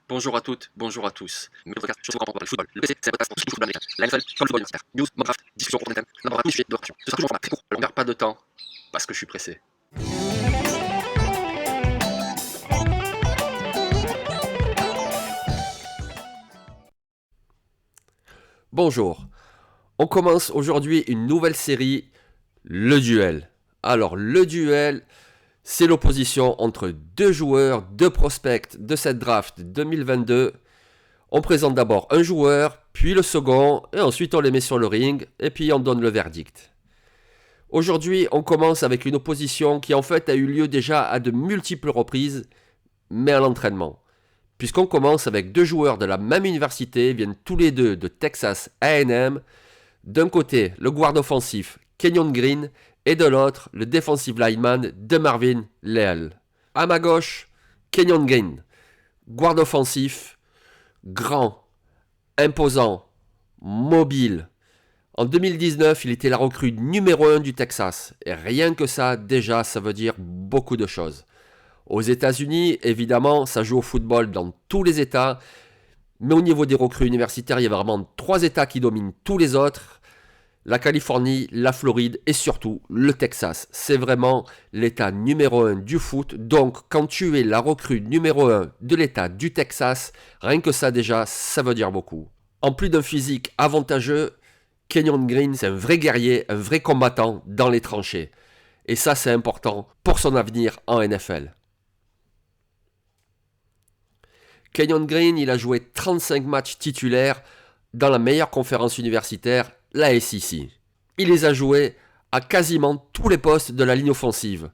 Bonjour à toutes, bonjour à tous. Mes podcasts, surtout quand on parle de football. Le PC, c'est un podcast pour tout football américain. La NFL, comme le football universitaire. News, mock draft, discussion autour d'un thème, n'importe quel sujet de réflexion. Ce sera toujours un format très court. Alors, on perd pas de temps, parce que je suis pressé. Bonjour, on commence aujourd'hui une nouvelle série, le duel. Alors le duel, c'est l'opposition entre deux joueurs, deux prospects de cette draft 2022. On présente d'abord un joueur, puis le second, et ensuite on les met sur le ring, et puis on donne le verdict. Aujourd'hui, on commence avec une opposition qui en fait a eu lieu déjà à de multiples reprises, mais à l'entraînement. Puisqu'on commence avec deux joueurs de la même université, viennent tous les deux de Texas A&M. D'un côté, le guard offensif Kenyon Green et de l'autre, le defensive lineman DeMarvin Leal. À ma gauche, Kenyon Green, guard offensif, grand, imposant, mobile. En 2019, il était la recrue numéro 1 du Texas. Et rien que ça, déjà, ça veut dire beaucoup de choses. Aux États-Unis, évidemment, ça joue au football dans tous les États. Mais au niveau des recrues universitaires, il y a vraiment 3 États qui dominent tous les autres. La Californie, la Floride et surtout le Texas. C'est vraiment l'État numéro 1 du foot. Donc, quand tu es la recrue numéro 1 de l'État du Texas, rien que ça déjà, ça veut dire beaucoup. En plus d'un physique avantageux, Kenyon Green, c'est un vrai guerrier, un vrai combattant dans les tranchées. Et ça, c'est important pour son avenir en NFL. Kenyon Green, il a joué 35 matchs titulaires dans la meilleure conférence universitaire, la SEC. Il les a joués à quasiment tous les postes de la ligne offensive,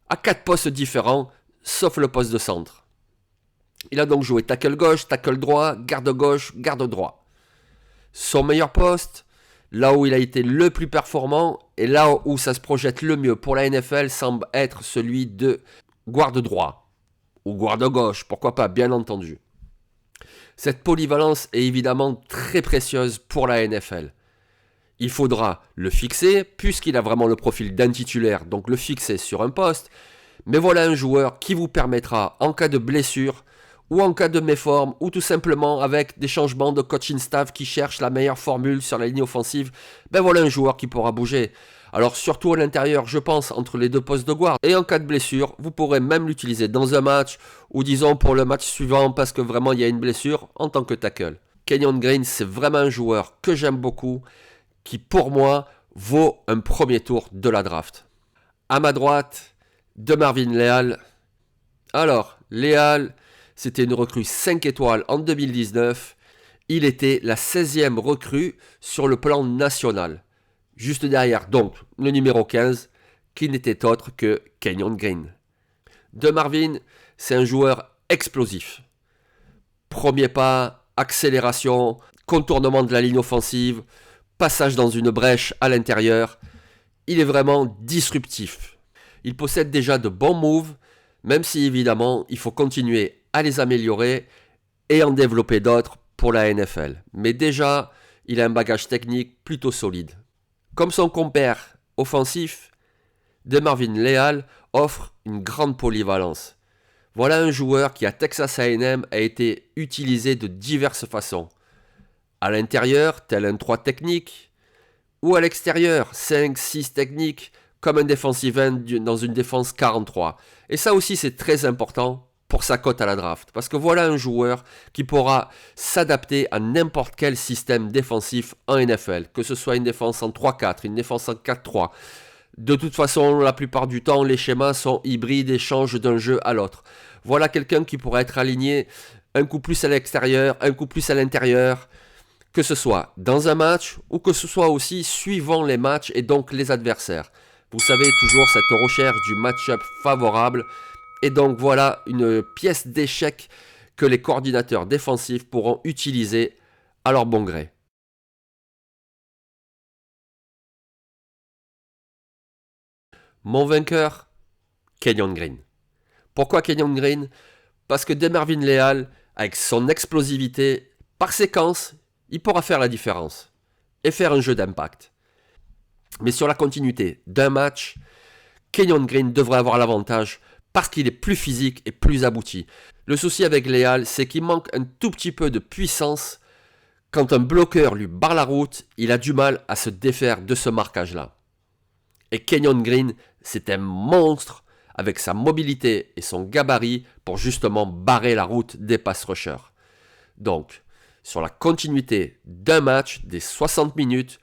à 4 postes différents, sauf le poste de centre. Il a donc joué tackle gauche, tackle droit, garde gauche, garde droit. Son meilleur poste, là où il a été le plus performant et là où ça se projette le mieux pour la NFL, semble être celui de garde droit ou garde gauche, pourquoi pas, bien entendu. Cette polyvalence est évidemment très précieuse pour la NFL. Il faudra le fixer, puisqu'il a vraiment le profil d'un titulaire, donc le fixer sur un poste. Mais voilà un joueur qui vous permettra, en cas de blessure, ou en cas de méforme, ou tout simplement avec des changements de coaching staff qui cherchent la meilleure formule sur la ligne offensive, ben voilà un joueur qui pourra bouger. Alors surtout à l'intérieur, je pense, entre les deux postes de guard. Et en cas de blessure, vous pourrez même l'utiliser dans un match, ou disons pour le match suivant, parce que vraiment il y a une blessure, en tant que tackle. Kenyon Green, c'est vraiment un joueur que j'aime beaucoup, qui pour moi vaut un premier tour de la draft. À ma droite, DeMarvin Leal. Alors, Leal, c'était une recrue 5 étoiles en 2019. Il était la 16e recrue sur le plan national. Juste derrière, donc, le numéro 15, qui n'était autre que Kenyon Green. DeMarvin, c'est un joueur explosif. Premier pas, accélération, contournement de la ligne offensive, passage dans une brèche à l'intérieur. Il est vraiment disruptif. Il possède déjà de bons moves, même si évidemment il faut continuer à les améliorer et en développer d'autres pour la NFL. Mais déjà, il a un bagage technique plutôt solide. Comme son compère offensif, DeMarvin Leal offre une grande polyvalence. Voilà un joueur qui à Texas A&M a été utilisé de diverses façons. À l'intérieur, tel un 3 technique, ou à l'extérieur, 5-6 techniques, comme un defensive end dans une défense 43. Et ça aussi, c'est très important pour sa cote à la draft. Parce que voilà un joueur qui pourra s'adapter à n'importe quel système défensif en NFL. Que ce soit une défense en 3-4, une défense en 4-3. De toute façon, la plupart du temps, les schémas sont hybrides et changent d'un jeu à l'autre. Voilà quelqu'un qui pourrait être aligné un coup plus à l'extérieur, un coup plus à l'intérieur. Que ce soit dans un match ou que ce soit aussi suivant les matchs et donc les adversaires. Vous savez, toujours cette recherche du match-up favorable. Et donc voilà une pièce d'échec que les coordinateurs défensifs pourront utiliser à leur bon gré. Mon vainqueur, Kenyon Green. Pourquoi Kenyon Green? Parce que DeMarvin Leal, avec son explosivité, par séquence, il pourra faire la différence et faire un jeu d'impact. Mais sur la continuité d'un match, Kenyon Green devrait avoir l'avantage parce qu'il est plus physique et plus abouti. Le souci avec Leal, c'est qu'il manque un tout petit peu de puissance. Quand un bloqueur lui barre la route, il a du mal à se défaire de ce marquage-là. Et Kenyon Green, c'est un monstre avec sa mobilité et son gabarit pour justement barrer la route des pass rushers. Donc, sur la continuité d'un match des 60 minutes,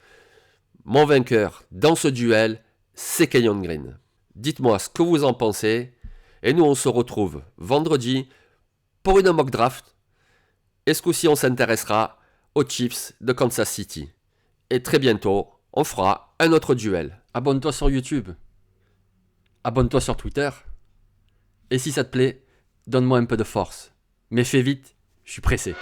mon vainqueur dans ce duel, c'est Kenyon Green. Dites-moi ce que vous en pensez. Et nous, on se retrouve vendredi pour une mock draft. Et ce coup-ci, on s'intéressera aux Chiefs de Kansas City. Et très bientôt, on fera un autre duel. Abonne-toi sur YouTube. Abonne-toi sur Twitter. Et si ça te plaît, donne-moi un peu de force. Mais fais vite, je suis pressé.